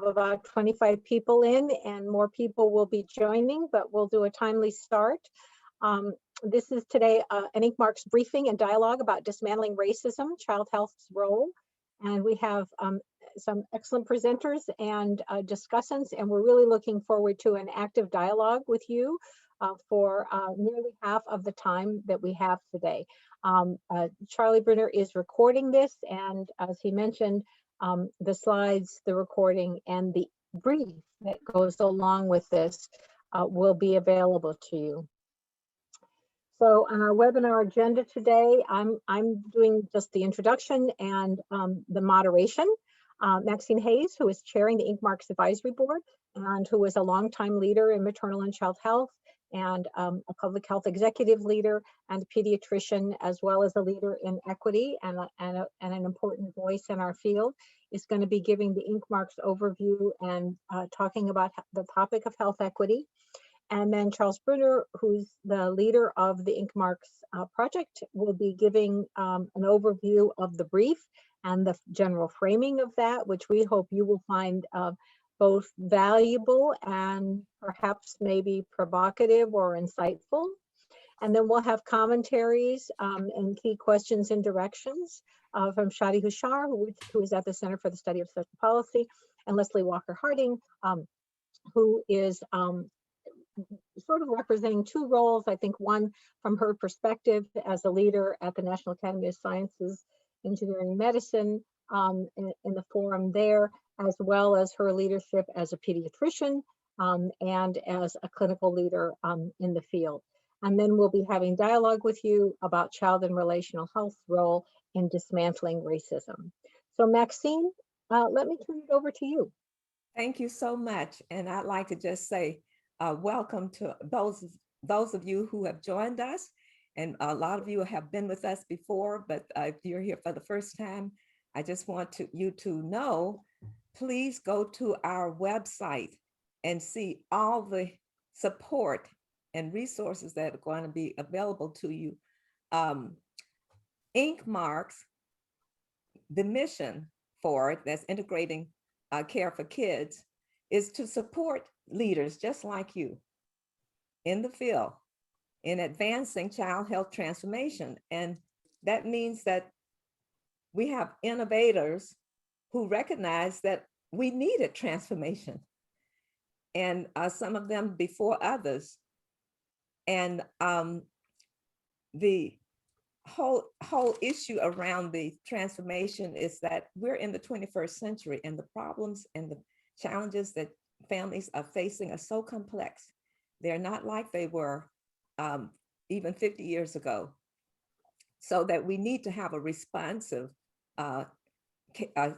about 25 people in, and more people will be joining, but we'll do a timely start. This is today an Inkmarks briefing and dialogue about dismantling racism, child health's role. And we have some excellent presenters and discussants, and we're really looking forward to an active dialogue with you for nearly half of the time that we have today. Charlie Brunner is recording this, and as he mentioned, the slides, the recording, and the brief that goes along with this will be available to you. So on our webinar agenda today, I'm doing just the introduction and the moderation. Maxine Hayes, who is chairing the Inkmarks Advisory Board and who is a longtime leader in maternal and child health and a public health executive leader and a pediatrician, as well as a leader in equity and an important voice in our field, is going to be giving the Inkmarks overview and talking about the topic of health equity. And then Charles Brunner, who's the leader of the Inkmarks project, will be giving an overview of the brief and the general framing of that, which we hope you will find both valuable and perhaps maybe provocative or insightful. And then we'll have commentaries and key questions and directions from Shadi Hushar, who is at the Center for the Study of Social Policy, and Leslie Walker Harding, who is sort of representing two roles. I think one from her perspective as a leader at the National Academy of Sciences, Engineering and Medicine in the forum there, as well as her leadership as a pediatrician and as a clinical leader in the field. And then we'll be having dialogue with you about child and relational health's role in dismantling racism. So Maxine, let me turn it over to you. Thank you so much. And I'd like to just say welcome to those of you who have joined us. And a lot of you have been with us before, but if you're here for the first time, I just want you to know, please go to our website and see all the support and resources that are going to be available to you. Inkmarks, the mission for it, that's integrating care for kids, is to support leaders just like you in the field in advancing child health transformation. And that means that we have innovators who recognize that we needed transformation, and some of them before others. And the whole issue around the transformation is that we're in the 21st century, and the problems and the challenges that families are facing are so complex. They're not like they were even 50 years ago. So that we need to have a responsive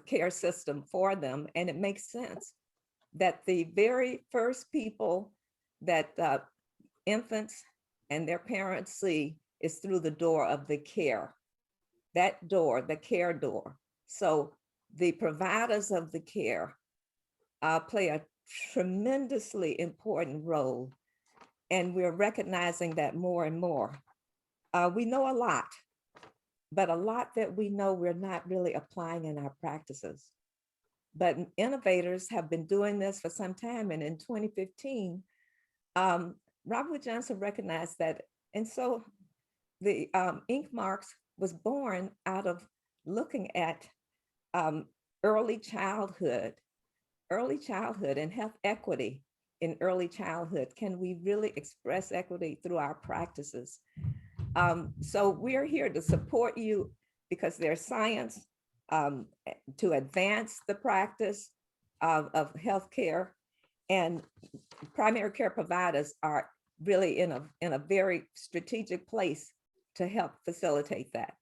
care system for them. And it makes sense that the very first people that infants and their parents see is through the door of the care. That door, the care door. So the providers of the care play a tremendously important role. And we're recognizing that more and more. We know a lot, but a lot that we know we're not really applying in our practices. But innovators have been doing this for some time. And in 2015, Robert Wood Johnson recognized that. And so the Inkmarks was born out of looking at early childhood and health equity in early childhood. Can we really express equity through our practices? So we're here to support you because there's science to advance the practice of healthcare, and primary care providers are really in a very strategic place to help facilitate that.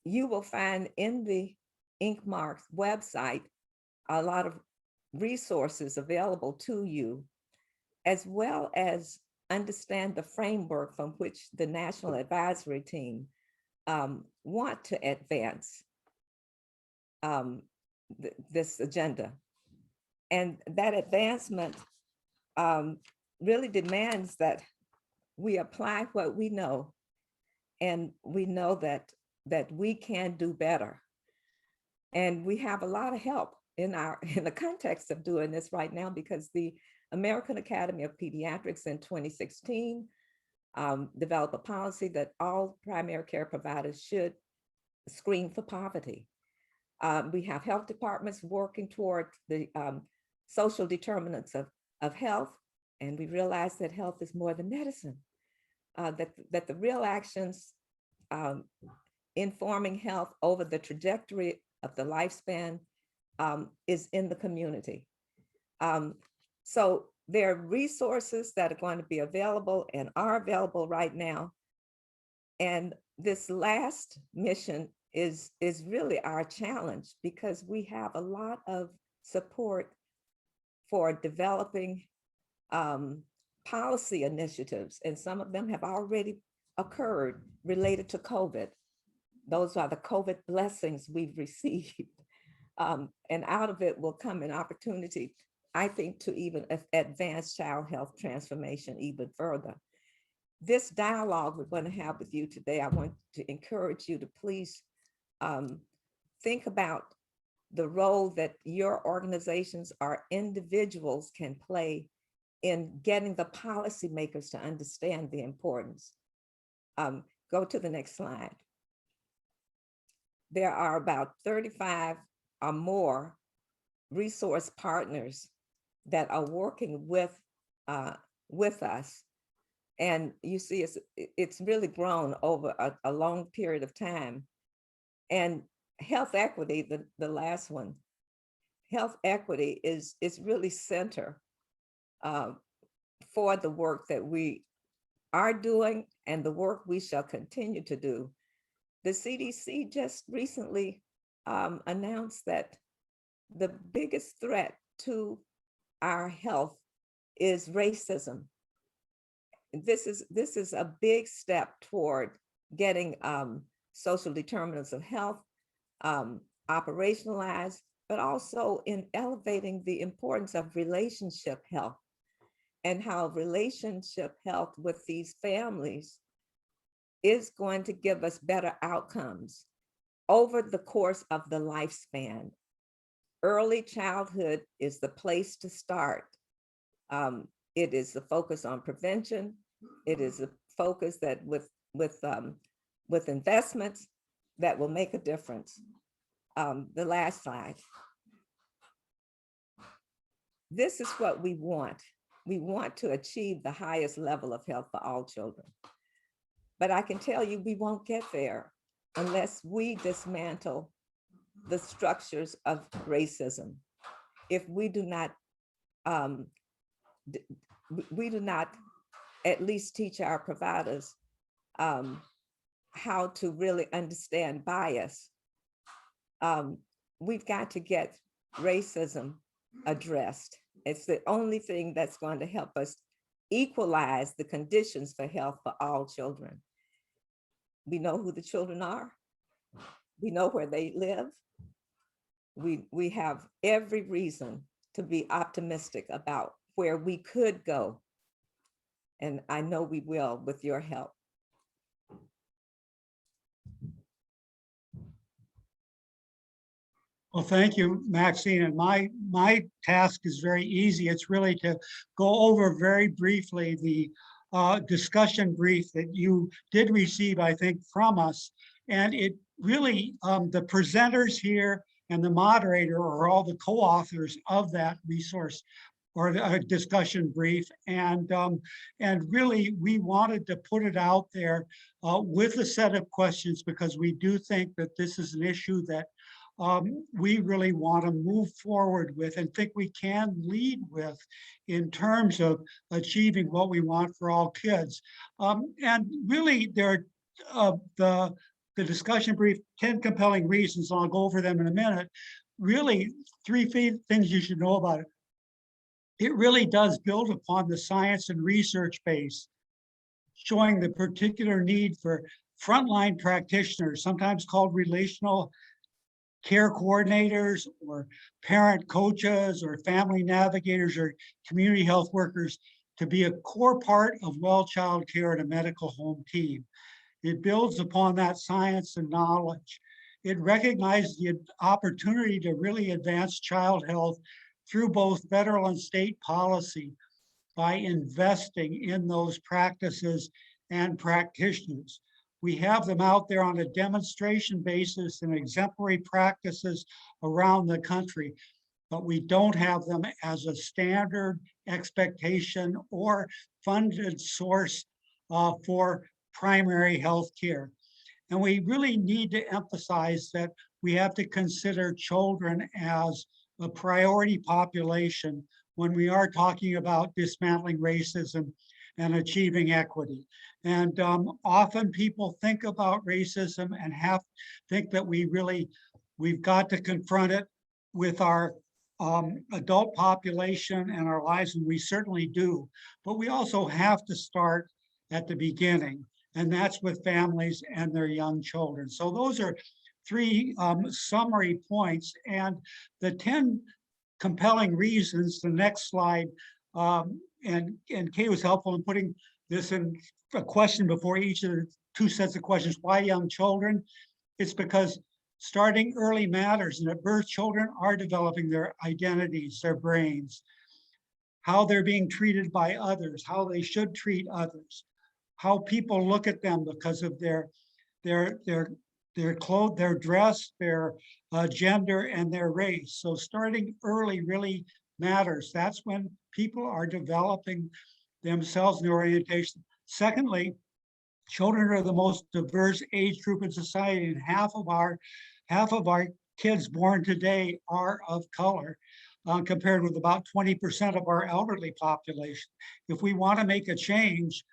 You will find in the Inkmarks website a lot of resources available to you, as well as understand the framework from which the National Advisory Team want to advance this agenda. And that advancement really demands that we apply what we know, and we know that we can do better. And we have a lot of help in the context of doing this right now, because the American Academy of Pediatrics in 2016 developed a policy that all primary care providers should screen for poverty. We have health departments working toward the social determinants of health, and we realize that health is more than medicine, that the real actions informing health over the trajectory of the lifespan is in the community. So there are resources that are going to be available and are available right now. And this last mission is really our challenge, because we have a lot of support for developing policy initiatives, and some of them have already occurred related to COVID. Those are the COVID blessings we've received. And out of it will come an opportunity, I think, to even advance child health transformation even further. This dialogue we're going to have with you today, I want to encourage you to please think about the role that your organizations or individuals can play in getting the policymakers to understand the importance. Go to the next slide. There are about 35 or more resource partners that are working with us. And you see, it's really grown over a long period of time. And health equity, the last one, health equity is really center for the work that we are doing and the work we shall continue to do. The CDC just recently announced that the biggest threat to our health is racism. This is a big step toward getting social determinants of health operationalized, but also in elevating the importance of relationship health and how relationship health with these families is going to give us better outcomes over the course of the lifespan. Early childhood is the place to start. It is the focus on prevention. It is a focus that with investments that will make a difference. The last slide. This is what we want. We want to achieve the highest level of health for all children. But I can tell you we won't get there unless we dismantle the structures of racism. If we do not at least teach our providers how to really understand bias, we've got to get racism addressed. It's the only thing that's going to help us equalize the conditions for health for all children. We know who the children are. We know where they live. We have every reason to be optimistic about where we could go. And I know we will with your help. Well, thank you, Maxine. And my task is very easy. It's really to go over very briefly the discussion brief that you did receive, I think, from us. And it really, the presenters here and the moderator are all the co-authors of that resource or a discussion brief. And really, we wanted to put it out there with a set of questions, because we do think that this is an issue that we really want to move forward with and think we can lead with in terms of achieving what we want for all kids. And really, there are the discussion brief, 10 compelling reasons, and I'll go over them in a minute. Really, 3 things you should know about it. It really does build upon the science and research base, showing the particular need for frontline practitioners, sometimes called relational care coordinators or parent coaches or family navigators or community health workers, to be a core part of well child care and a medical home team. It builds upon that science and knowledge. it recognized the opportunity to really advance child health through both federal and state policy by investing in those practices and practitioners. We have them out there on a demonstration basis and exemplary practices around the country, but we don't have them as a standard expectation or funded source for primary health care. And we really need to emphasize that we have to consider children as a priority population when we are talking about dismantling racism and achieving equity. And often people think about racism and think that we've got to confront it with our adult population and our lives, and we certainly do. But we also have to start at the beginning, and that's with families and their young children. So those are three summary points, and the 10 compelling reasons, the next slide, and Kay was helpful in putting this in a question before each of the two sets of questions. Why young children? It's because starting early matters, and at birth, children are developing their identities, their brains, how they're being treated by others, how they should treat others, how people look at them because of their clothes, their dress, their gender, and their race. So starting early really matters. That's when people are developing themselves and their orientation. Secondly, children are the most diverse age group in society, and half of our kids born today are of color, compared with about 20% of our elderly population. If we want to make a change,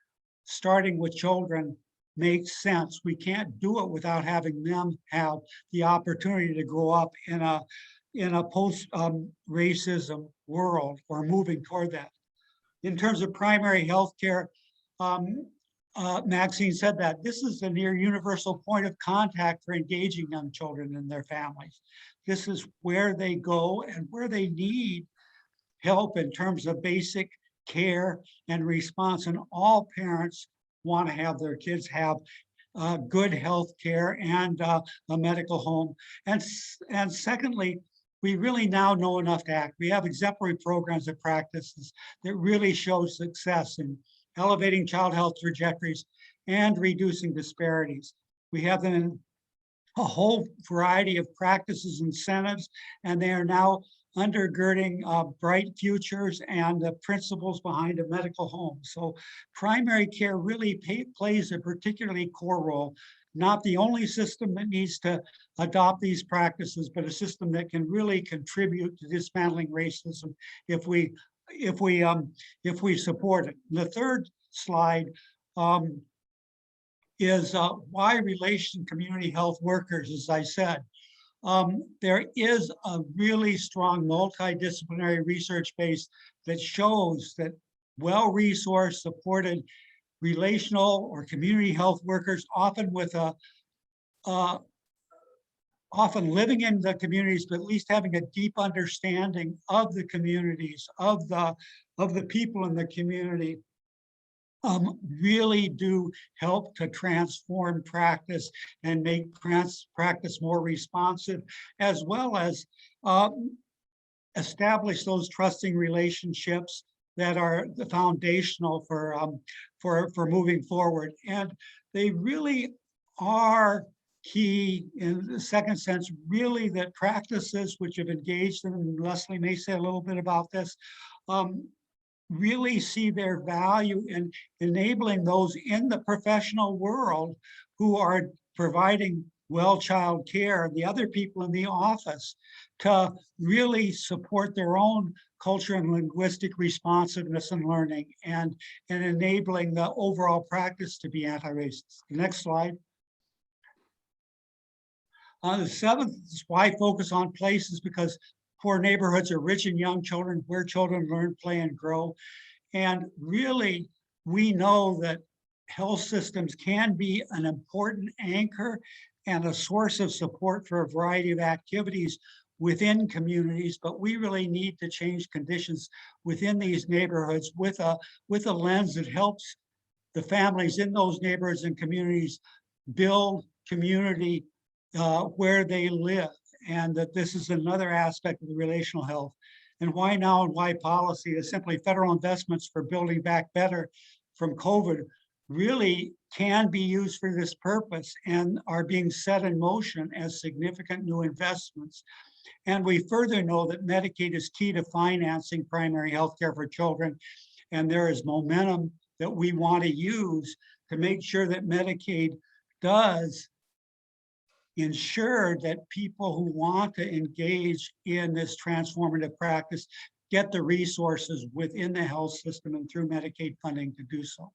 starting with children makes sense. We can't do it without having them have the opportunity to grow up in a post racism world, or moving toward that. In terms of primary health care, Maxine said that this is a near universal point of contact for engaging young children and their families. This is where they go and where they need help in terms of basic care and response. And all parents want to have their kids have good health care and a medical home. And secondly, we really now know enough to act. We have exemplary programs and practices that really show success in elevating child health trajectories and reducing disparities. We have them in a whole variety of practices, incentives, and they are now undergirding bright futures and the principles behind a medical home. So primary care really plays a particularly core role, not the only system that needs to adopt these practices, but a system that can really contribute to dismantling racism if we support it. The third slide is why relation community health workers, as I said. There is a really strong multidisciplinary research base that shows that well-resourced, supported relational or community health workers, often with often living in the communities, but at least having a deep understanding of the communities, of the people in the community, really do help to transform practice and make practice more responsive, as well as establish those trusting relationships that are the foundational for moving forward. And they really are key in the second sense, really, that practices which have engaged in, and Leslie may say a little bit about this, really see their value in enabling those in the professional world who are providing well child care, the other people in the office, to really support their own culture and linguistic responsiveness and learning, and enabling the overall practice to be anti-racist. The next slide. The seventh is why focus on places, because poor neighborhoods are rich in young children, where children learn, play, and grow. And really, we know that health systems can be an important anchor and a source of support for a variety of activities within communities, but we really need to change conditions within these neighborhoods with a lens that helps the families in those neighborhoods and communities build community where they live, and that this is another aspect of the relational health. And why now and why policy is simply federal investments for building back better from COVID really can be used for this purpose and are being set in motion as significant new investments. And we further know that Medicaid is key to financing primary health care for children. And there is momentum that we want to use to make sure that Medicaid does ensure that people who want to engage in this transformative practice get the resources within the health system and through Medicaid funding to do so.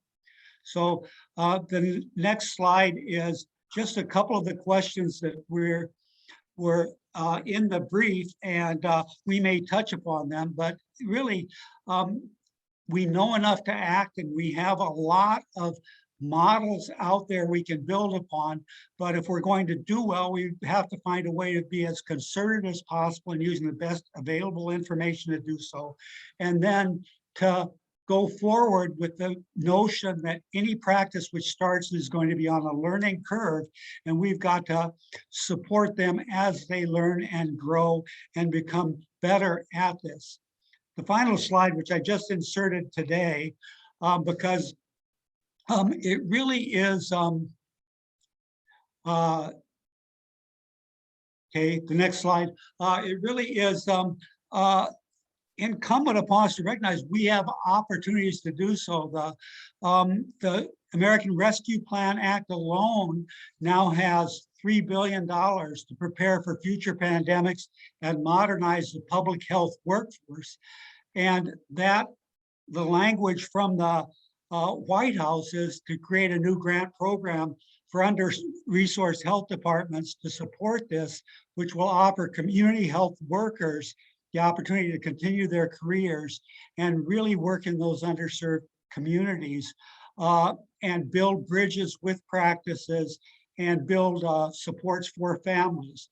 So the next slide is just a couple of the questions that were in the brief, and we may touch upon them, but really we know enough to act, and we have a lot of models out there we can build upon. But if we're going to do well, we have to find a way to be as concerted as possible and using the best available information to do so. And then to go forward with the notion that any practice which starts is going to be on a learning curve, and we've got to support them as they learn and grow and become better at this. The final slide, which I just inserted today, because it really is, okay, the next slide. It really is incumbent upon us to recognize we have opportunities to do so. The American Rescue Plan Act alone now has $3 billion to prepare for future pandemics and modernize the public health workforce. And that the language from the White House is to create a new grant program for under-resourced health departments to support this, which will offer community health workers the opportunity to continue their careers and really work in those underserved communities and build bridges with practices and build supports for families.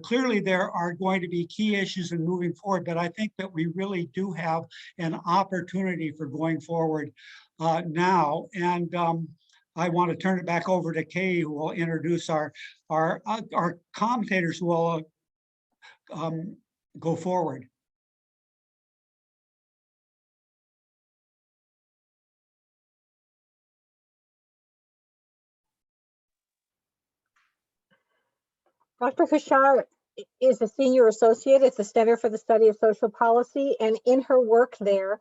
Clearly there are going to be key issues in moving forward, but I think that we really do have an opportunity for going forward now. And I want to turn it back over to Kay, who will introduce our commentators who will go forward. Dr. Kashar is a senior associate at the Center for the Study of Social Policy, and in her work there,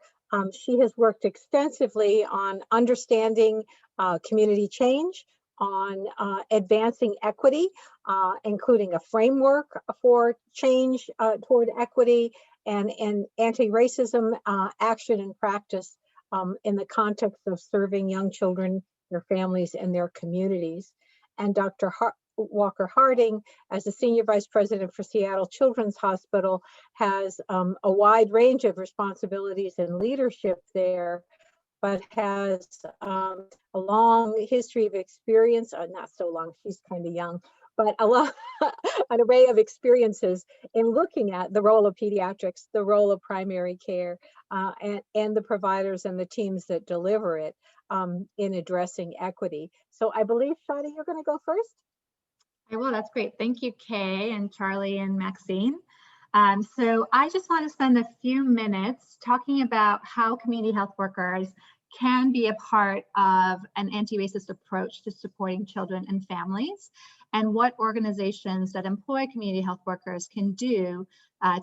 she has worked extensively on understanding community change, on advancing equity, including a framework for change toward equity and anti-racism action and practice in the context of serving young children, their families, and their communities. And Dr. Walker Harding, as the Senior Vice President for Seattle Children's Hospital, has a wide range of responsibilities and leadership there, but has a long history of experience, not so long, she's kind of young, but an array of experiences in looking at the role of pediatrics, the role of primary care, and the providers and the teams that deliver it in addressing equity. So I believe, Shadi, you're gonna go first? I will, that's great. Thank you, Kay and Charlie and Maxine. So I just want to spend a few minutes talking about how community health workers can be a part of an anti-racist approach to supporting children and families, and what organizations that employ community health workers can do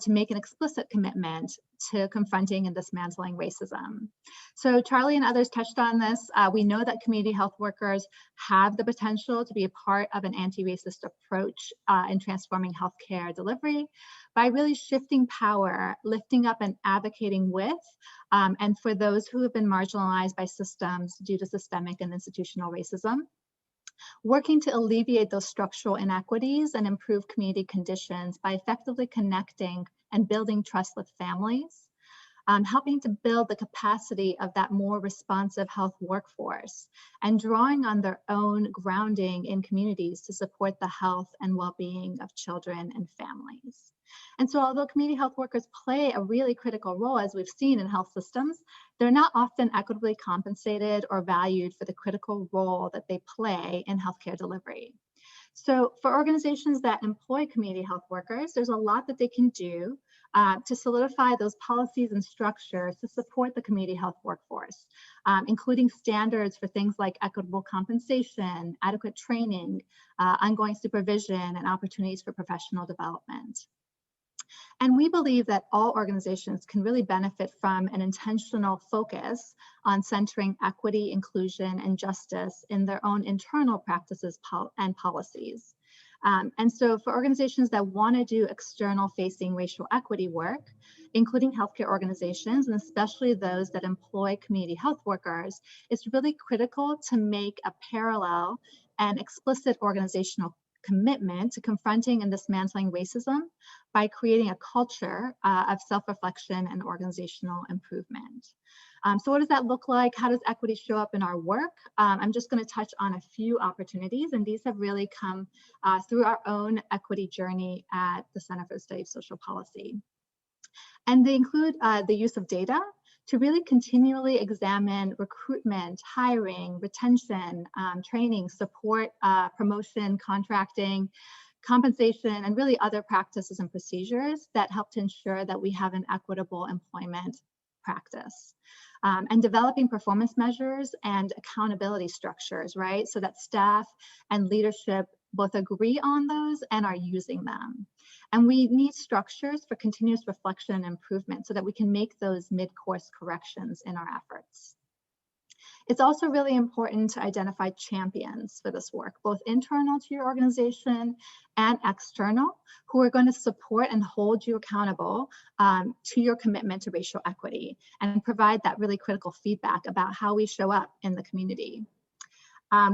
to make an explicit commitment to confronting and dismantling racism. So Charlie and others touched on this. We know that community health workers have the potential to be a part of an anti-racist approach in transforming healthcare delivery by really shifting power, lifting up and advocating with, and for those who have been marginalized by systems due to systemic and institutional racism, working to alleviate those structural inequities and improve community conditions by effectively connecting and building trust with families, helping to build the capacity of that more responsive health workforce, and drawing on their own grounding in communities to support the health and well-being of children and families. And so although community health workers play a really critical role, as we've seen in health systems, they're not often equitably compensated or valued for the critical role that they play in healthcare delivery. So for organizations that employ community health workers, there's a lot that they can do to solidify those policies and structures to support the community health workforce, including standards for things like equitable compensation, adequate training, ongoing supervision, and opportunities for professional development. And we believe that all organizations can really benefit from an intentional focus on centering equity, inclusion, and justice in their own internal practices and policies. And so for organizations that want to do external facing racial equity work, including healthcare organizations, and especially those that employ community health workers, it's really critical to make a parallel and explicit organizational commitment to confronting and dismantling racism by creating a culture of self-reflection and organizational improvement. So what does that look like? How does equity show up in our work? I'm just going to touch on a few opportunities, and these have really come through our own equity journey at the Center for the Study of Social Policy. And they include the use of data to really continually examine recruitment, hiring, retention, training, support, promotion, contracting, compensation, and really other practices and procedures that help to ensure that we have an equitable employment practice. And developing performance measures and accountability structures, right? So that staff and leadership both agree on those and are using them. And we need structures for continuous reflection and improvement so that we can make those mid-course corrections in our efforts. It's also really important to identify champions for this work, both internal to your organization and external, who are going to support and hold you accountable to your commitment to racial equity and provide that really critical feedback about how we show up in the community.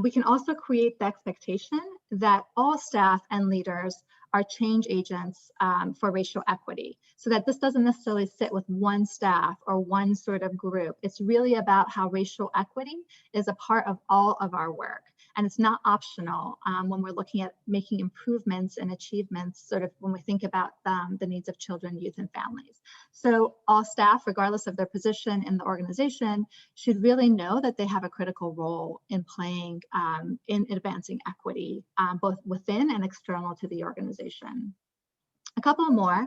We can also create the expectation that all staff and leaders are change agents for racial equity, so that this doesn't necessarily sit with one staff or one sort of group. It's really about how racial equity is a part of all of our work. And it's not optional when we're looking at making improvements and achievements, sort of when we think about the needs of children, youth, and families. So all staff, regardless of their position in the organization, should really know that they have a critical role in playing in advancing equity, both within and external to the organization. A couple more.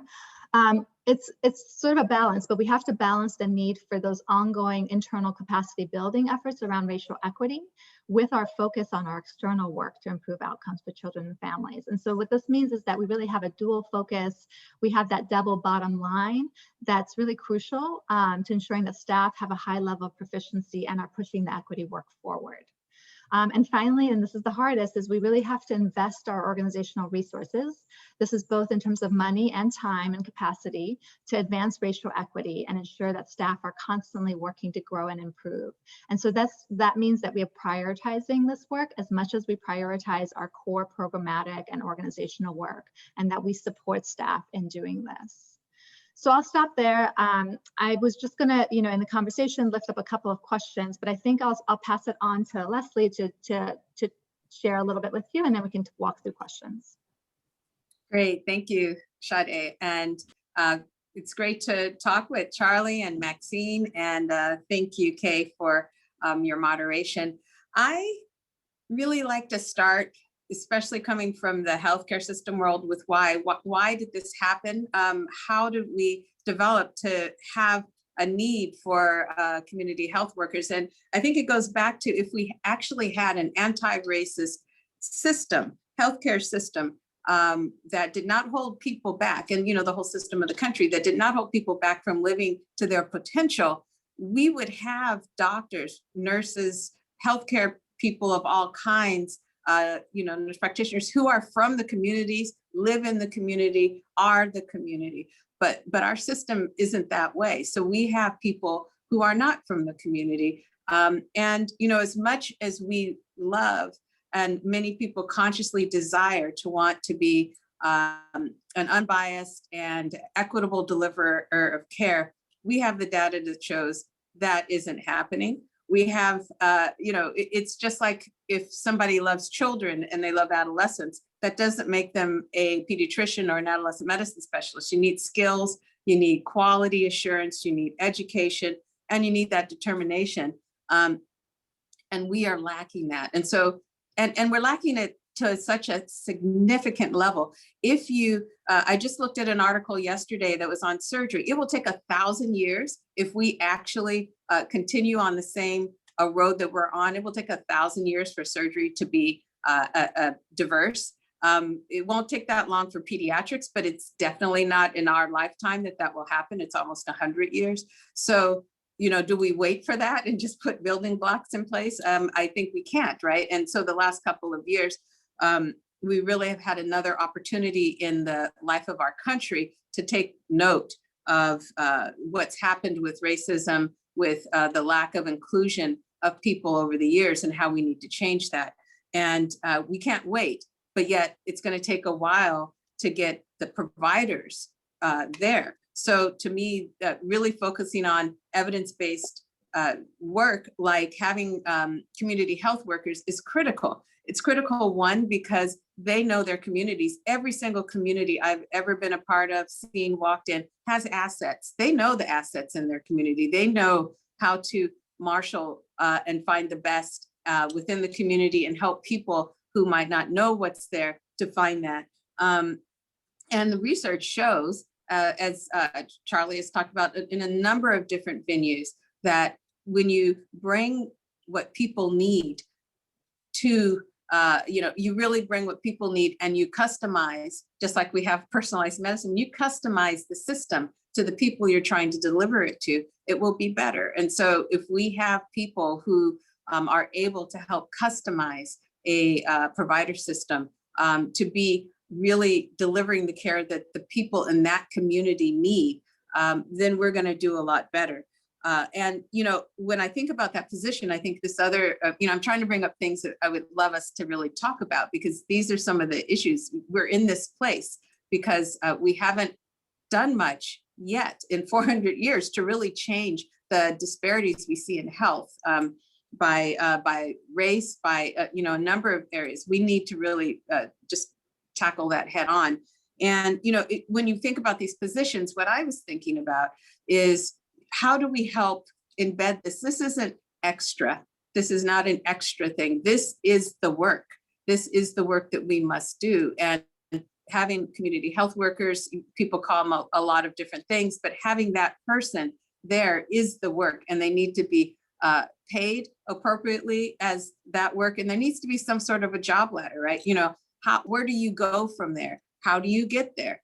It's sort of a balance, but we have to balance the need for those ongoing internal capacity building efforts around racial equity with our focus on our external work to improve outcomes for children and families. And so what this means is that we really have a dual focus. We have that double bottom line that's really crucial to ensuring that staff have a high level of proficiency and are pushing the equity work forward. And finally, and this is the hardest, is we really have to invest our organizational resources. This is both in terms of money and time and capacity to advance racial equity and ensure that staff are constantly working to grow and improve. And so that means that we are prioritizing this work as much as we prioritize our core programmatic and organizational work, and that we support staff in doing this. So I'll stop there. I was just gonna, in the conversation, lift up a couple of questions, but I think I'll pass it on to Leslie to share a little bit with you, and then we can walk through questions. Great, thank you, Sade. And it's great to talk with Charlie and Maxine, and thank you, Kay, for your moderation. I really like to start, especially coming from the healthcare system world, with why did this happen? How did we develop to have a need for community health workers? And I think it goes back to, if we actually had an anti-racist system, healthcare system, that did not hold people back, and the whole system of the country that did not hold people back from living to their potential, we would have doctors, nurses, healthcare people of all kinds, nurse practitioners who are from the communities, live in the community, are the community. But our system isn't that way. So we have people who are not from the community. And as much as we love, and many people consciously desire to want to be an unbiased and equitable deliverer of care, we have the data that shows that isn't happening. We have, it's just like if somebody loves children and they love adolescents, that doesn't make them a pediatrician or an adolescent medicine specialist. You need skills, you need quality assurance, you need education, and you need that determination. And we are lacking that. And so, and we're lacking it to such a significant level. If you, I just looked at an article yesterday that was on surgery. It will take 1,000 years if we actually continue on the same road that we're on. It will take 1,000 years for surgery to be diverse. It won't take that long for pediatrics, but it's definitely not in our lifetime that will happen. It's almost 100 years. So, you know, do we wait for that and just put building blocks in place? I think we can't, right? And so the last couple of years, we really have had another opportunity in the life of our country to take note of what's happened with racism, with the lack of inclusion of people over the years, and how we need to change that. And we can't wait, but yet it's going to take a while to get the providers there. So to me, really focusing on evidence-based work, like having community health workers, is critical. It's critical, one, because they know their communities. Every single community I've ever been a part of, seen, walked in, has assets. They know the assets in their community. They know how to marshal and find the best within the community and help people who might not know what's there to find that. And the research shows, as Charlie has talked about in a number of different venues, that when you bring what people need to, you know, you really bring what people need and you customize, just like we have personalized medicine, you customize the system to the people you're trying to deliver it to, it will be better. And so if we have people who are able to help customize a provider system to be really delivering the care that the people in that community need, then we're going to do a lot better. And, you know, when I think about that position, I think this other, you know, I'm trying to bring up things that I would love us to really talk about, because these are some of the issues. We're in this place because we haven't done much yet in 400 years to really change the disparities we see in health by race, by, you know, a number of areas. We need to really just tackle that head on. And, you know, when you think about these positions, what I was thinking about is, how do we help embed this? This isn't extra. This is not an extra thing. This is the work. This is the work that we must do. And having community health workers, people call them a lot of different things, but having that person there is the work, and they need to be paid appropriately as that work. And there needs to be some sort of a job ladder, right? You know, where do you go from there? How do you get there?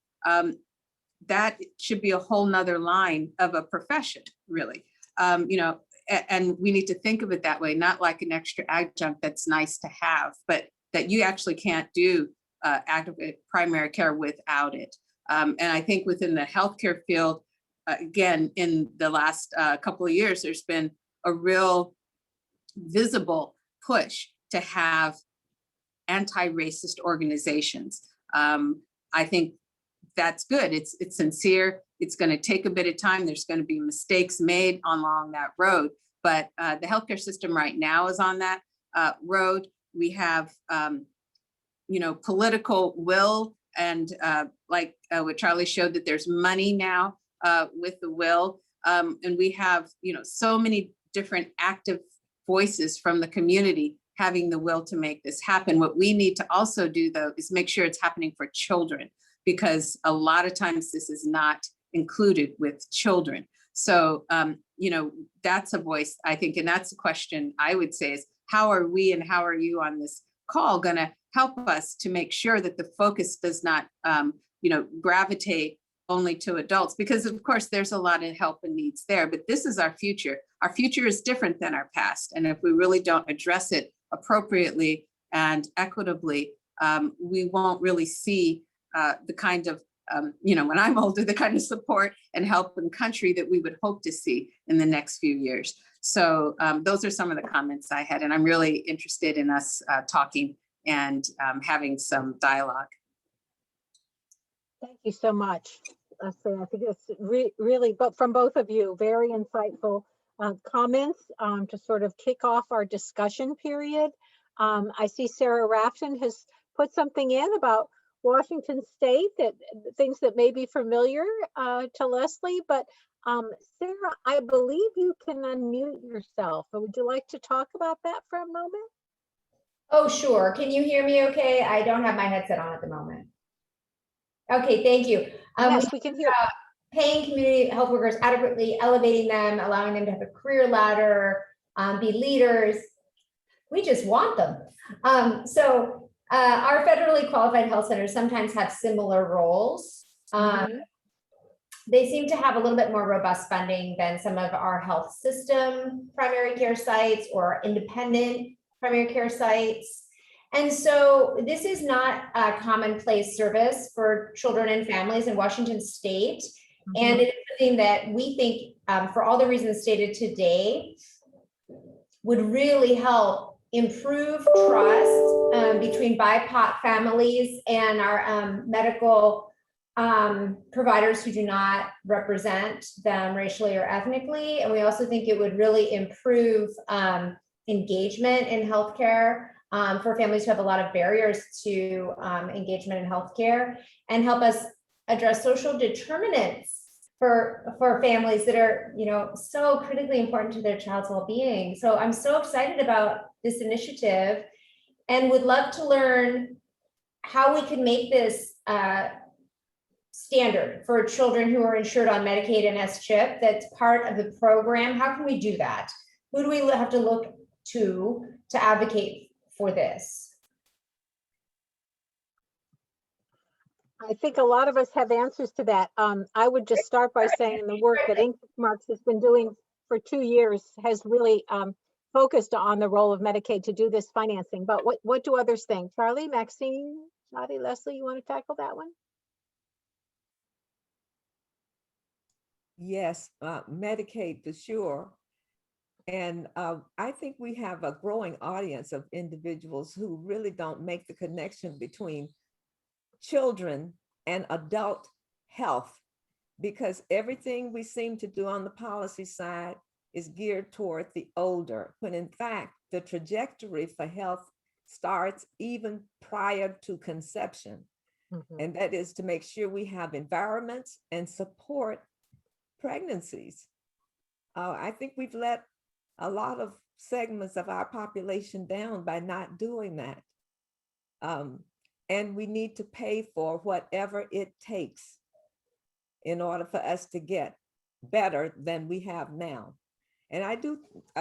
That should be a whole nother line of a profession, really. You know, and we need to think of it that way, not like an extra adjunct that's nice to have, but that you actually can't do active primary care without it. And I think within the healthcare field, again, in the last couple of years, there's been a real visible push to have anti-racist organizations. I think that's good. It's sincere. It's going to take a bit of time. There's going to be mistakes made along that road, but the healthcare system right now is on that road. We have, you know, political will, and like what Charlie showed, that there's money now with the will, and we have, you know, so many different active voices from the community having the will to make this happen. What we need to also do, though, is make sure it's happening for children, because a lot of times this is not included with children. So, you know, that's a voice, I think, and that's a question I would say is, how are we and how are you on this call going to help us to make sure that the focus does not, you know, gravitate only to adults? Because of course there's a lot of help and needs there, but this is our future. Our future is different than our past. And if we really don't address it appropriately and equitably, we won't really see the kind of, you know, when I'm older, the kind of support and help in country that we would hope to see in the next few years. So those are some of the comments I had, and I'm really interested in us talking and having some dialogue. Thank you so much. Leslie, I think it's really, but from both of you, very insightful comments to sort of kick off our discussion period. I see Sarah Rafton has put something in about Washington State, that things that may be familiar to Leslie, but Sarah, I believe you can unmute yourself. Would you like to talk about that for a moment? Oh, sure. Can you hear me okay? I don't have my headset on at the moment. Okay, thank you. Yes, we can hear. Paying community health workers adequately, elevating them, allowing them to have a career ladder, be leaders. We just want them. Our federally qualified health centers sometimes have similar roles. They seem to have a little bit more robust funding than some of our health system primary care sites or independent primary care sites. And so this is not a commonplace service for children and families in Washington State. And it is something that we think, for all the reasons stated today, would really help improve trust between BIPOC families and our medical providers who do not represent them racially or ethnically. And we also think it would really improve engagement in healthcare for families who have a lot of barriers to engagement in healthcare, and help us address social determinants for families that are, so critically important to their child's well-being. So I'm so excited about this initiative and would love to learn how we can make this standard for children who are insured on Medicaid and S-CHIP that's part of the program. How can we do that? Who do we have to look to advocate for this? I think a lot of us have answers to that. I would just start by saying the work that Inkmarks has been doing for 2 years has really focused on the role of Medicaid to do this financing. But what do others think? Charlie, Maxine, Shadi, Leslie, you want to tackle that one? Yes, Medicaid for sure. And I think we have a growing audience of individuals who really don't make the connection between children and adult health, because everything we seem to do on the policy side is geared toward the older, when in fact, the trajectory for health starts even prior to conception. And that is to make sure we have environments and support pregnancies. I think we've let a lot of segments of our population down by not doing that. And we need to pay for whatever it takes in order for us to get better than we have now. And I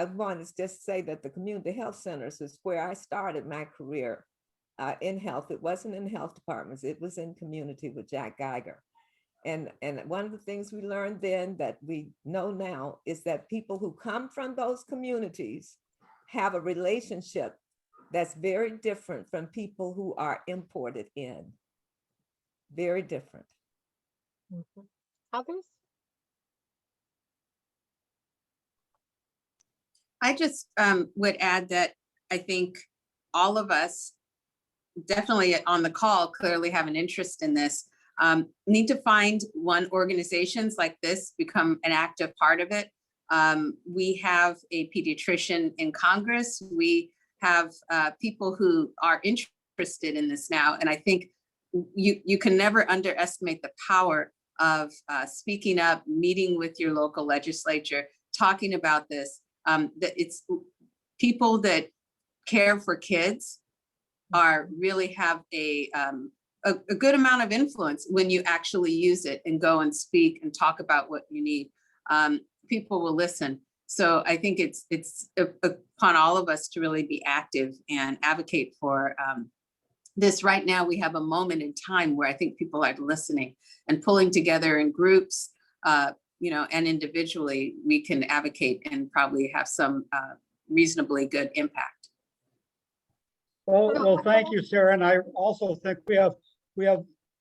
want to just say that the community health centers is where I started my career in health. It wasn't in health departments, it was in community with Jack Geiger. And one of the things we learned then that we know now is that people who come from those communities have a relationship that's very different from people who are imported in. Very different. Others? I just would add that I think all of us, definitely on the call, clearly have an interest in this. Need to find organizations like this, become an active part of it. We have a pediatrician in Congress. We have people who are interested in this now. And I think you can never underestimate the power of speaking up, meeting with your local legislature, talking about this. That it's people that care for kids really have a good amount of influence when you actually use it and go and speak and talk about what you need. People will listen. So I think it's upon all of us to really be active and advocate for this. Right now, we have a moment in time where I think people are listening and pulling together in groups, and individually, we can advocate and probably have some reasonably good impact. Well, thank you, Sarah. And I also think we have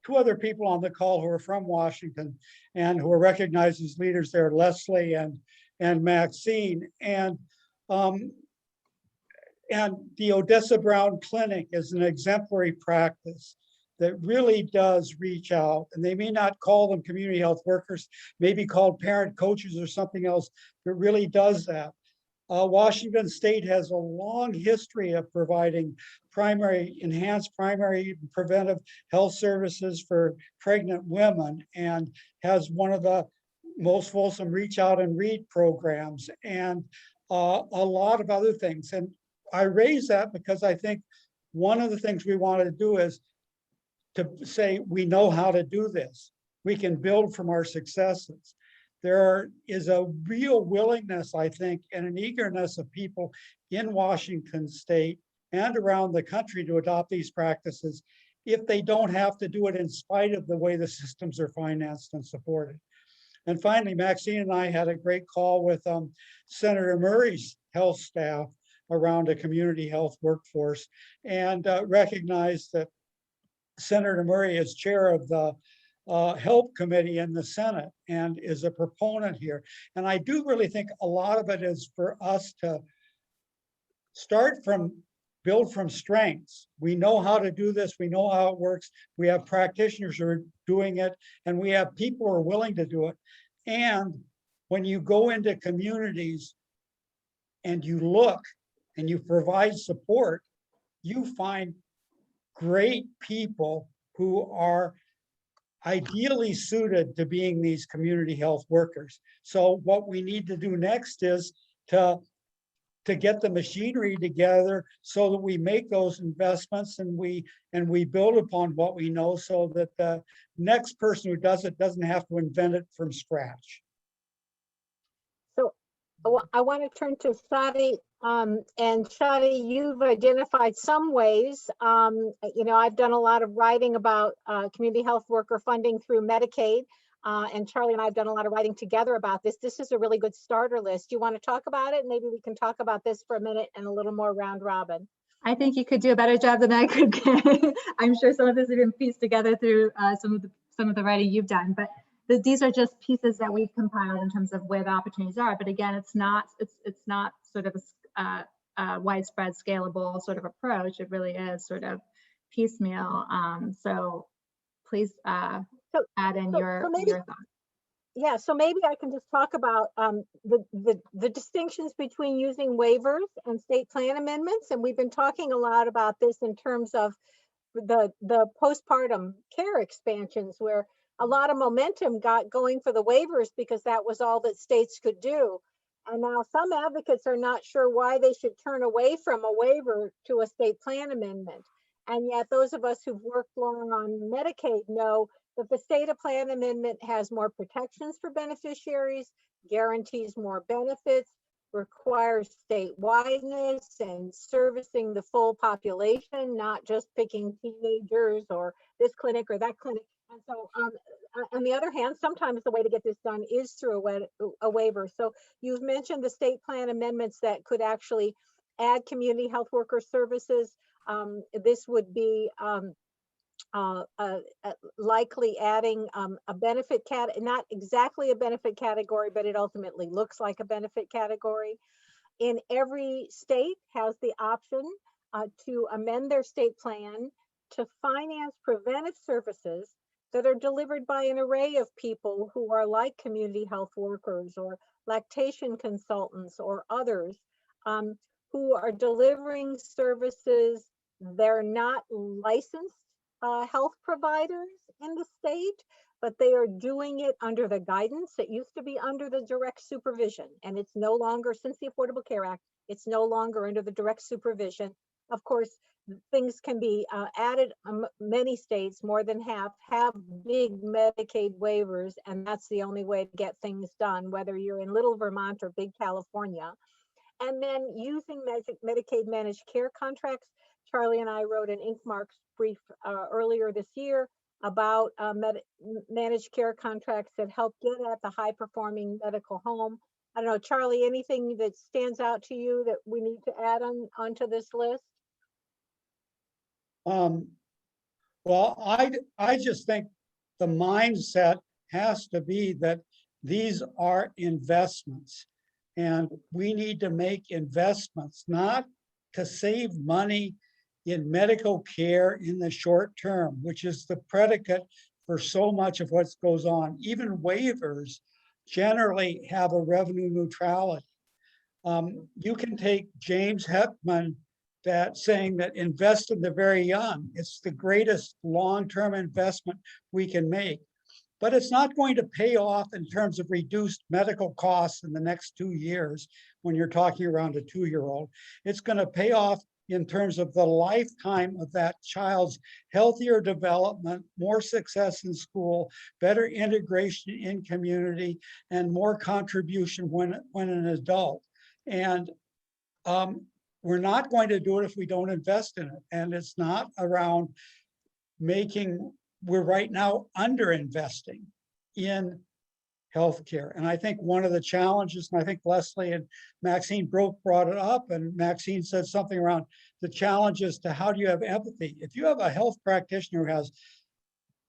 two other people on the call who are from Washington and who are recognized as leaders there, Leslie and Maxine. And the Odessa Brown Clinic is an exemplary practice that really does reach out. And they may not call them community health workers, maybe called parent coaches or something else, but really does that. Washington State has a long history of providing enhanced primary preventive health services for pregnant women, and has one of the most fulsome Reach Out and Read programs, and a lot of other things. And I raise that because I think one of the things we want to do is to say, we know how to do this. We can build from our successes. There is a real willingness, I think, and an eagerness of people in Washington state and around the country to adopt these practices if they don't have to do it in spite of the way the systems are financed and supported. And finally, Maxine and I had a great call with Senator Murray's health staff around a community health workforce, and recognized that Senator Murray is chair of the Health Committee in the Senate and is a proponent here. And I do really think a lot of it is for us to build from strengths. We know how to do this. We know how it works. We have practitioners who are doing it, and we have people who are willing to do it. And when you go into communities and you look and you provide support, you find great people who are ideally suited to being these community health workers. So what we need to do next is to get the machinery together so that we make those investments and we build upon what we know so that the next person who does it doesn't have to invent it from scratch. So I want to turn to Shadi. And Shadi, you've identified some ways. I've done a lot of writing about community health worker funding through Medicaid. And Charlie and I have done a lot of writing together about this. This is a really good starter list. Do you want to talk about it? Maybe we can talk about this for a minute and a little more round robin. I think you could do a better job than I could. I'm sure some of this has been pieced together through some of the writing you've done, but these are just pieces that we've compiled in terms of where the opportunities are. But again, it's not sort of a widespread, scalable sort of approach. It really is sort of piecemeal. So please add in your thoughts. Yeah, so maybe I can just talk about the distinctions between using waivers and state plan amendments. And we've been talking a lot about this in terms of the postpartum care expansions, where a lot of momentum got going for the waivers because that was all that states could do. And now some advocates are not sure why they should turn away from a waiver to a state plan amendment. And yet those of us who've worked long on Medicaid know that the state plan amendment has more protections for beneficiaries, guarantees more benefits, requires statewide-ness and servicing the full population, not just picking teenagers or this clinic or that clinic. And so on the other hand, sometimes the way to get this done is through a waiver. So you've mentioned the state plan amendments that could actually add community health worker services. This would be likely adding a benefit not exactly a benefit category, but it ultimately looks like a benefit category. In every state has the option to amend their state plan to finance preventive services that are delivered by an array of people who are like community health workers or lactation consultants or others who are delivering services. They're not licensed health providers in the state, but they are doing it under the guidance. It used to be under the direct supervision, and it's no longer, since the Affordable Care Act, it's no longer under the direct supervision. Of course, things can be added. Many states, more than half, have big Medicaid waivers, and that's the only way to get things done, whether you're in little Vermont or big California. And then using Medicaid managed care contracts. Charlie and I wrote an Inkmarks brief earlier this year about managed care contracts that help get at the high performing medical home. I don't know, Charlie, anything that stands out to you that we need to add onto this list? Well, I just think the mindset has to be that these are investments, and we need to make investments, not to save money in medical care in the short term, which is the predicate for so much of what goes on. Even waivers generally have a revenue neutrality. You can take James Heckman saying that invest in the very young. It's the greatest long-term investment we can make, but it's not going to pay off in terms of reduced medical costs in the next 2 years when you're talking around a 2-year-old. It's going to pay off in terms of the lifetime of that child's healthier development, more success in school, better integration in community, and more contribution when an adult. And we're not going to do it if we don't invest in it. And it's not around we're right now under-investing in healthcare. And I think one of the challenges, and I think Leslie and Maxine brought it up, and Maxine said something around the challenges to how do you have empathy? If you have a health practitioner who has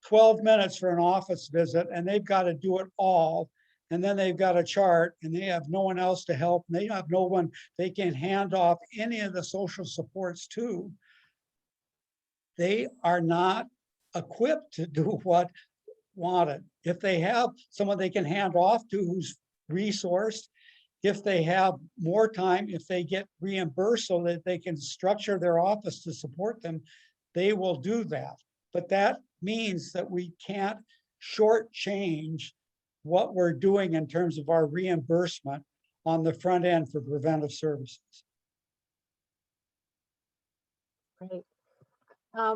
12 minutes for an office visit and they've got to do it all, and then they've got a chart and they have no one else to help, and they have no one they can hand off any of the social supports to, they are not equipped to do what wanted. If they have someone they can hand off to who's resourced, if they have more time, if they get reimbursed so that they can structure their office to support them, they will do that. But that means that we can't shortchange what we're doing in terms of our reimbursement on the front end for preventive services. Great.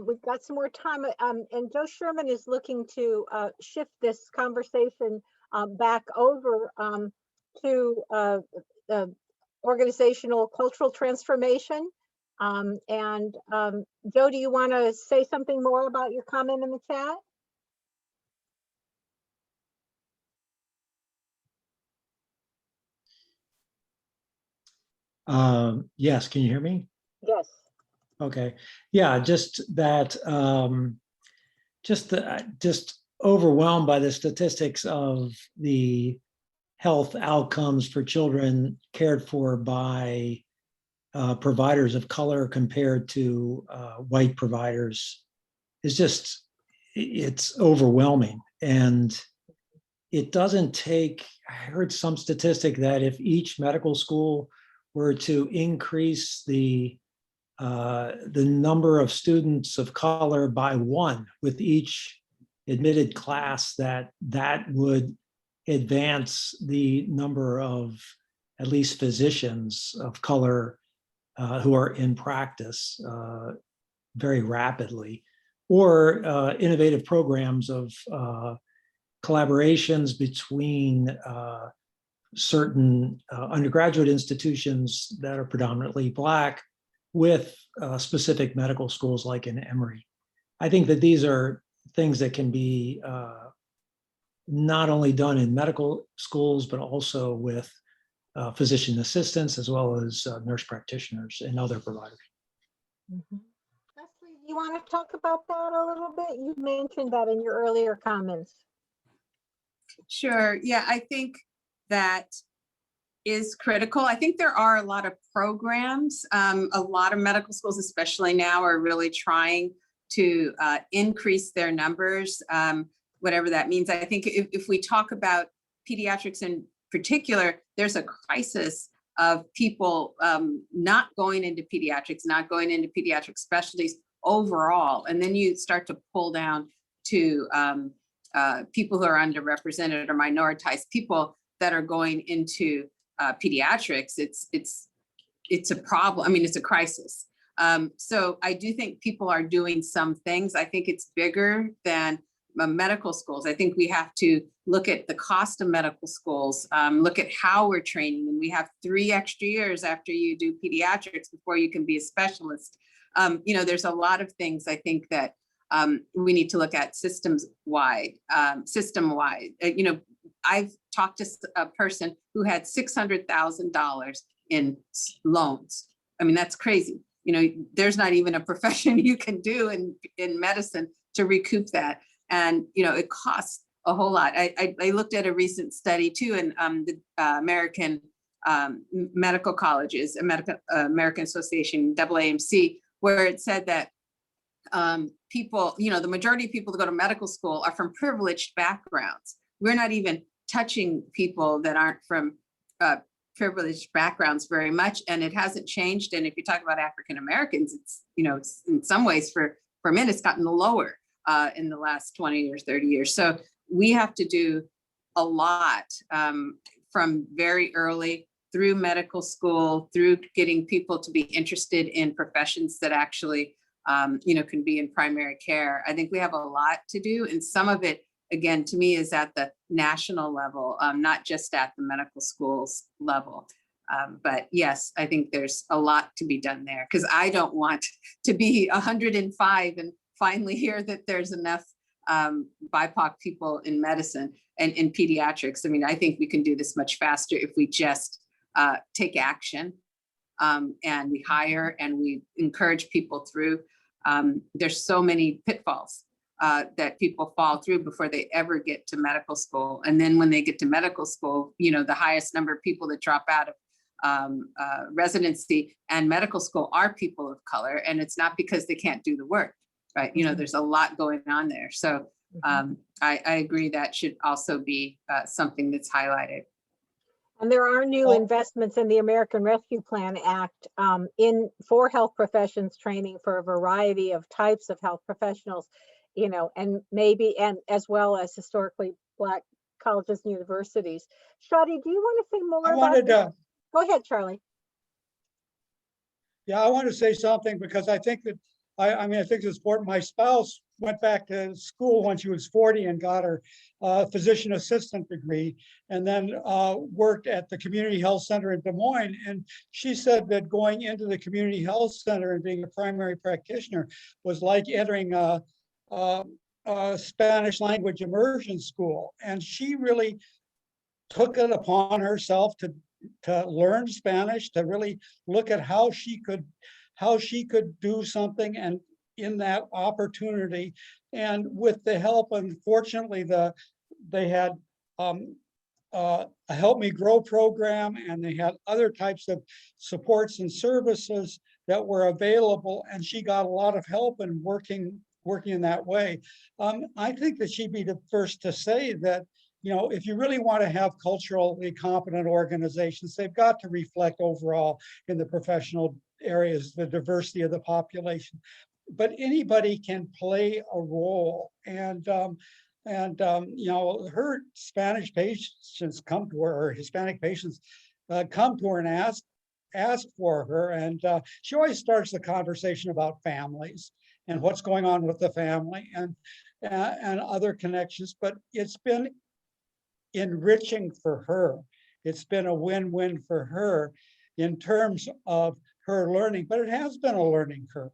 We've got some more time, and Joe Sherman is looking to shift this conversation back over to organizational cultural transformation. And Joe, do you want to say something more about your comment in the chat? Yes, can you hear me? Yes. Okay, yeah, just that, just overwhelmed by the statistics of the health outcomes for children cared for by providers of color compared to white providers is just, it's overwhelming. And it doesn't take, I heard some statistic that if each medical school were to increase the number of students of color by one with each admitted class, that would advance the number of at least physicians of color who are in practice very rapidly, or innovative programs of collaborations between certain undergraduate institutions that are predominantly Black with specific medical schools like in Emory. I think that these are things that can be not only done in medical schools, but also with physician assistants, as well as nurse practitioners and other providers. Mm-hmm. Leslie, do you want to talk about that a little bit? You mentioned that in your earlier comments. Sure. Yeah, I think that is critical. I think there are a lot of programs. A lot of medical schools, especially now, are really trying to increase their numbers, whatever that means. I think if we talk about pediatrics in particular, there's a crisis of people not going into pediatrics, not going into pediatric specialties overall. And then you start to pull down to people who are underrepresented or minoritized people that are going into pediatrics. It's a problem. I mean, it's a crisis. So I do think people are doing some things. I think it's bigger than medical schools. I think we have to look at the cost of medical schools, look at how we're training. And we have 3 extra years after you do pediatrics before you can be a specialist. There's a lot of things I think that we need to look at system-wide. I've talked to a person who had $600,000 in loans. I mean, that's crazy. There's not even a profession you can do in medicine to recoup that. And, it costs a whole lot. I looked at a recent study too, in the American Medical Colleges, American Association, AAMC, where it said that people, the majority of people that go to medical school are from privileged backgrounds. We're not even touching people that aren't from privileged backgrounds very much, and it hasn't changed. And if you talk about African Americans, it's in some ways for men, it's gotten lower in the last 20 years, 30 years. So we have to do a lot from very early through medical school, through getting people to be interested in professions that actually, can be in primary care. I think we have a lot to do. And some of it, again, to me, is at the national level, not just at the medical schools level. But yes, I think there's a lot to be done there, because I don't want to be 105 and finally hear that there's enough BIPOC people in medicine and in pediatrics. I mean, I think we can do this much faster if we just take action and we hire and we encourage people through. There's so many pitfalls that people fall through before they ever get to medical school. And then when they get to medical school, the highest number of people that drop out of residency and medical school are people of color. And it's not because they can't do the work, right? There's a lot going on there. So I agree that should also be something that's highlighted. And there are new investments in the American Rescue Plan Act for health professions training for a variety of types of health professionals, and as well as historically Black colleges and universities. Shadi, do you want to say more about that? Go ahead, Charlie. Yeah, I want to say something because I think that, I think it's important. My spouse went back to school when she was 40 and got her physician assistant degree, and then worked at the community health center in Des Moines. And she said that going into the community health center and being a primary practitioner was like entering a Spanish language immersion school. And she really took it upon herself to learn Spanish, to really look at how she could do something and in that opportunity. And with the help, unfortunately, they had a Help Me Grow program, and they had other types of supports and services that were available, and she got a lot of help in working in that way. I think that she'd be the first to say that, if you really want to have culturally competent organizations, they've got to reflect overall in the professional areas, the diversity of the population. But anybody can play a role. And her Spanish patients come to her, or Hispanic patients come to her and ask for her. And she always starts the conversation about families and what's going on with the family and other connections. But it's been enriching for her. It's been a win-win for her in terms of her learning, but it has been a learning curve.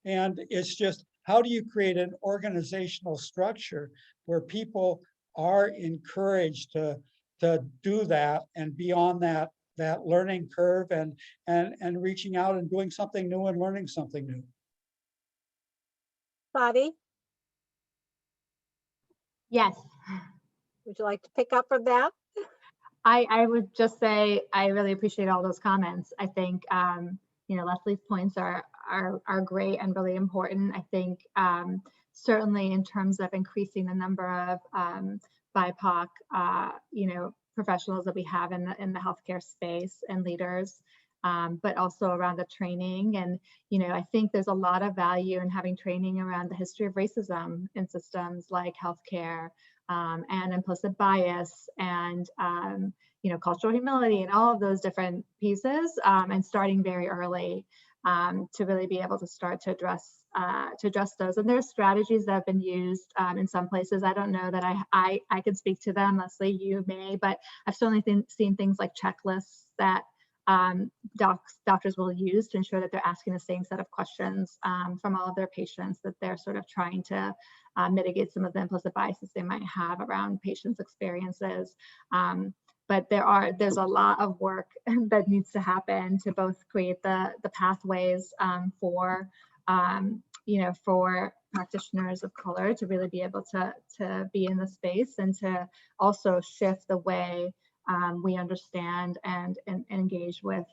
And it's just, how do you create an organizational structure where people are encouraged to do that and be on that learning curve and reaching out and doing something new and learning something new. Shadi, Yes. would you like to pick up on that? I would just say I really appreciate all those comments. I think Leslie's points are great and really important. I think certainly in terms of increasing the number of BIPOC professionals that we have in the healthcare space and leaders, but also around the training. And I think there's a lot of value in having training around the history of racism in systems like healthcare. And implicit bias and cultural humility and all of those different pieces, and starting very early to really be able to start to address those. And there's strategies that have been used in some places. I don't know that I could speak to them. Leslie, you may, but I've certainly seen things like checklists that doctors will use to ensure that they're asking the same set of questions from all of their patients, that they're sort of trying to mitigate some of the implicit biases they might have around patients' experiences. But there's a lot of work that needs to happen to both create the pathways for practitioners of color to really be able to be in the space, and to also shift the way we understand and engage with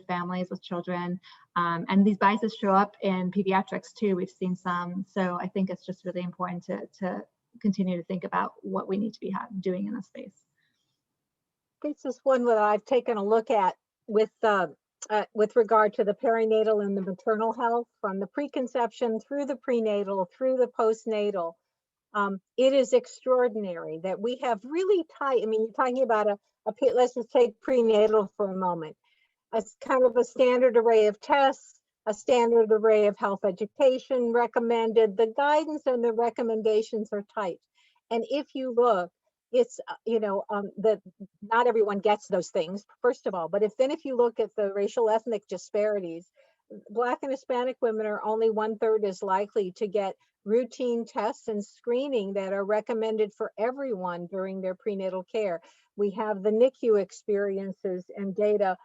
families, with children. And these biases show up in pediatrics too. We've seen some. So I think it's just really important to continue to think about what we need to be doing in this space. This is one that I've taken a look at with regard to the perinatal and the maternal health, from the preconception through the prenatal, through the postnatal. It is extraordinary that we have really tight, I mean, you're talking about let's just take prenatal for a moment. It's kind of a standard array of tests, a standard array of health education recommended. The guidance and the recommendations are tight. And if you look, it's, that not everyone gets those things, first of all, but if you look at the racial ethnic disparities, Black and Hispanic women are only 1/3 as likely to get routine tests and screening that are recommended for everyone during their prenatal care. We have the NICU experiences and data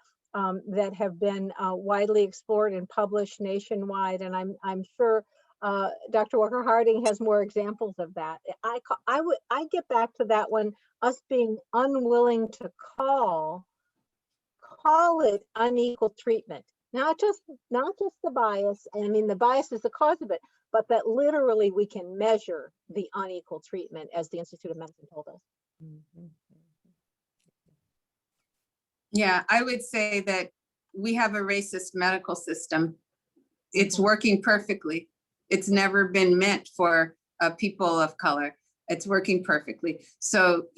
that have been widely explored and published nationwide, and I'm sure Dr. Walker Harding has more examples of that. I get back to that one, us being unwilling to call it unequal treatment. Not just the bias. I mean, the bias is the cause of it, but that literally we can measure the unequal treatment, as the Institute of Medicine told us. Mhm. Yeah, I would say that we have a racist medical system. It's working perfectly. It's never been meant for people of color. It's working perfectly. So,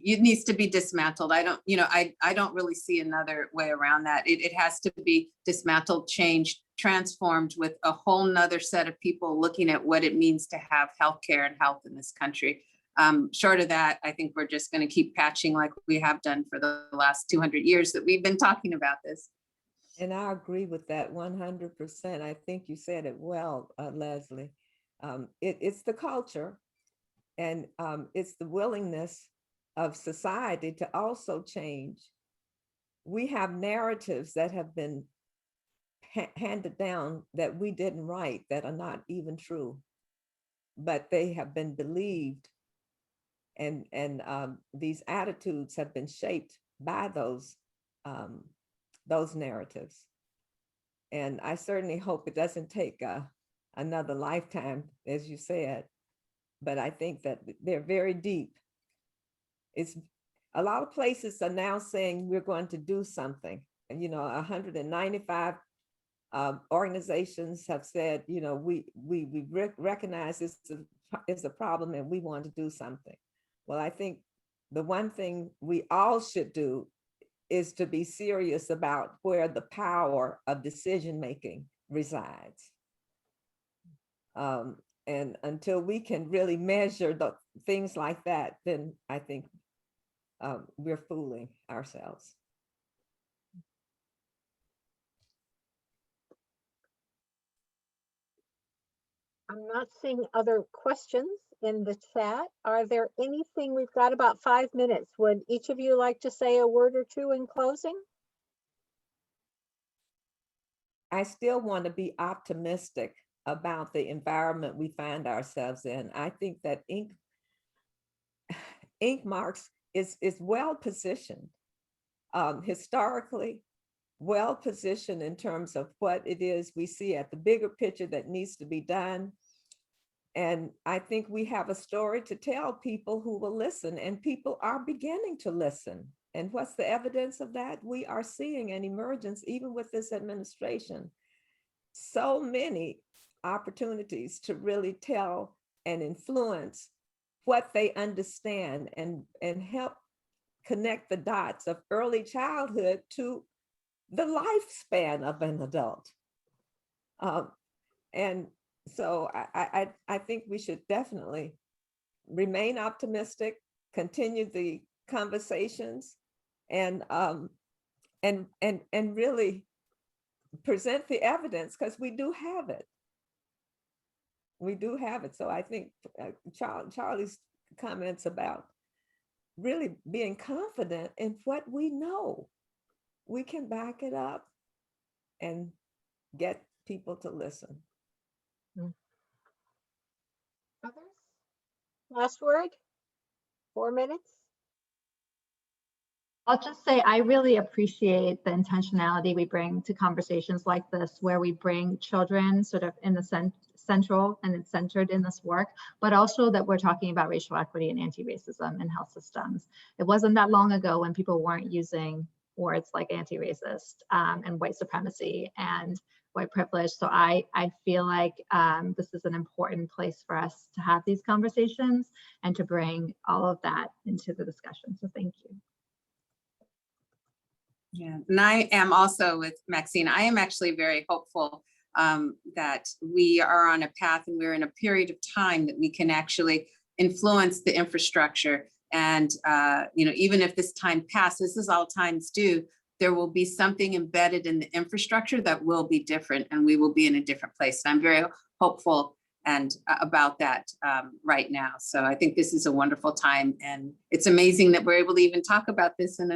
it needs to be dismantled. I don't really see another way around that. It has to be dismantled, changed, transformed with a whole nother set of people looking at what it means to have healthcare and health in this country. Short of that, I think we're just going to keep patching like we have done for the last 200 years that we've been talking about this. And I agree with that 100%. I think you said it well, Leslie. It's the culture, and it's the willingness of society to also change. We have narratives that have been handed down that we didn't write, that are not even true, but they have been believed. And these attitudes have been shaped by those narratives. And I certainly hope it doesn't take another lifetime, as you said, but I think that they're very deep. It's a lot of places are now saying we're going to do something. And 195 organizations have said, we recognize this is a problem and we want to do something. Well, I think the one thing we all should do is to be serious about where the power of decision-making resides. And until we can really measure the things like that, then I think we're fooling ourselves. I'm not seeing other questions in the chat. Are there anything? We've got about 5 minutes. Would each of you like to say a word or two in closing? I still want to be optimistic about the environment we find ourselves in. I think that Inkmarks is well positioned, historically well positioned in terms of what it is we see at the bigger picture that needs to be done. And I think we have a story to tell people who will listen, and people are beginning to listen. And what's the evidence of that? We are seeing an emergence, even with this administration, so many opportunities to really tell and influence what they understand and help connect the dots of early childhood to the lifespan of an adult. And so I think we should definitely remain optimistic, continue the conversations, and really present the evidence, because we do have it. We do have it. So I think Charlie's comments about really being confident in what we know, we can back it up and get people to listen. Others? Last word? 4 minutes? I'll just say I really appreciate the intentionality we bring to conversations like this, where we bring children sort of in the central and it's centered in this work, but also that we're talking about racial equity and anti-racism in health systems. It wasn't that long ago when people weren't using words like anti-racist and white supremacy and white privilege. So I feel like this is an important place for us to have these conversations and to bring all of that into the discussion. So thank you. Yeah, and I am also with Maxine. I am actually very hopeful that we are on a path and we're in a period of time that we can actually influence the infrastructure. And, you know, even if this time passes, as all times do, there will be something embedded in the infrastructure that will be different and we will be in a different place. And I'm very hopeful and about that right now. So I think this is a wonderful time, and it's amazing that we're able to even talk about this in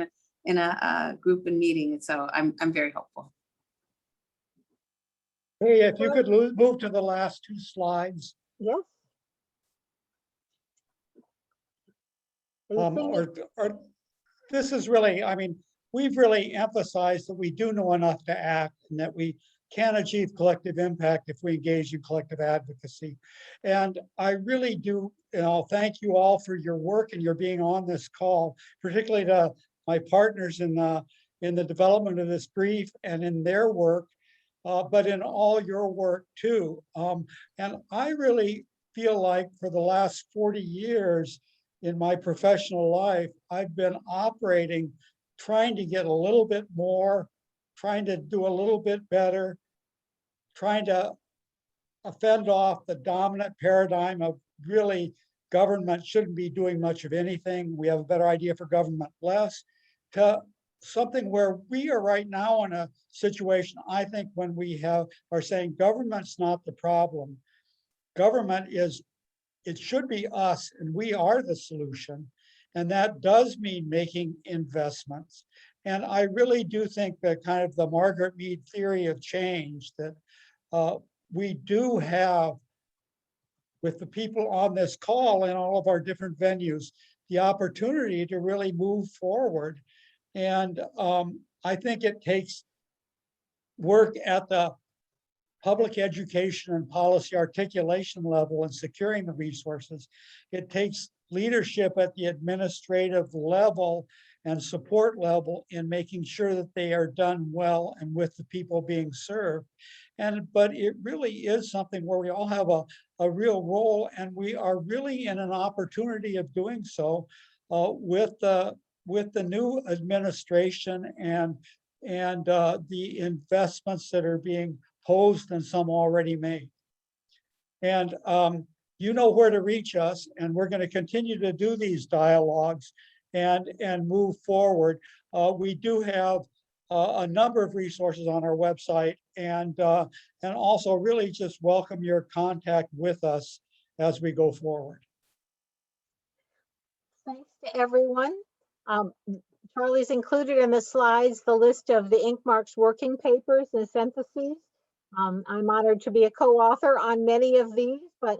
a group and meeting. And so I'm very hopeful. Hey, if you could move to the last 2 slides. Yes. Or this is really, I mean, we've really emphasized that we do know enough to act and that we can achieve collective impact if we engage in collective advocacy. And I really do, you know, thank you all for your work and your being on this call, particularly to my partners in the development of this brief and in their work, but in all your work too. And I really feel like for the last 40 years in my professional life, I've been operating, trying to get a little bit more, trying to do a little bit better, trying to fend off the dominant paradigm of really government shouldn't be doing much of anything. We have a better idea for government less, to something where we are right now in a situation, I think, when we are saying government's not the problem. Government is, it should be us, and we are the solution. And that does mean making investments. And I really do think that kind of the Margaret Mead theory of change that we do have with the people on this call and all of our different venues, the opportunity to really move forward. And I think it takes work at the public education and policy articulation level and securing the resources. It takes leadership at the administrative level and support level in making sure that they are done well and with the people being served. But it really is something where we all have a real role, and we are really in an opportunity of doing so with the new administration and the investments that are being posed and some already made. And you know where to reach us, and we're going to continue to do these dialogues and move forward. We do have a number of resources on our website, and also really just welcome your contact with us as we go forward. Thanks to everyone. Charlie's included in the slides the list of the Inkmarks working papers and syntheses. I'm honored to be a co-author on many of these, but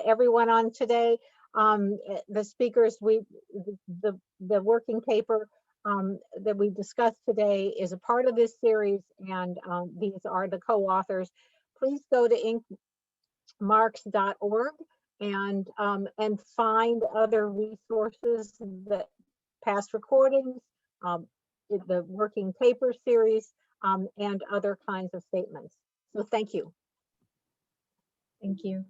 everyone on today, the speakers, the working paper that we discussed today is a part of this series, and these are the co-authors. Please go to inkmarks.org and find other resources, that past recordings, the working paper series, and other kinds of statements. So thank you. Thank you.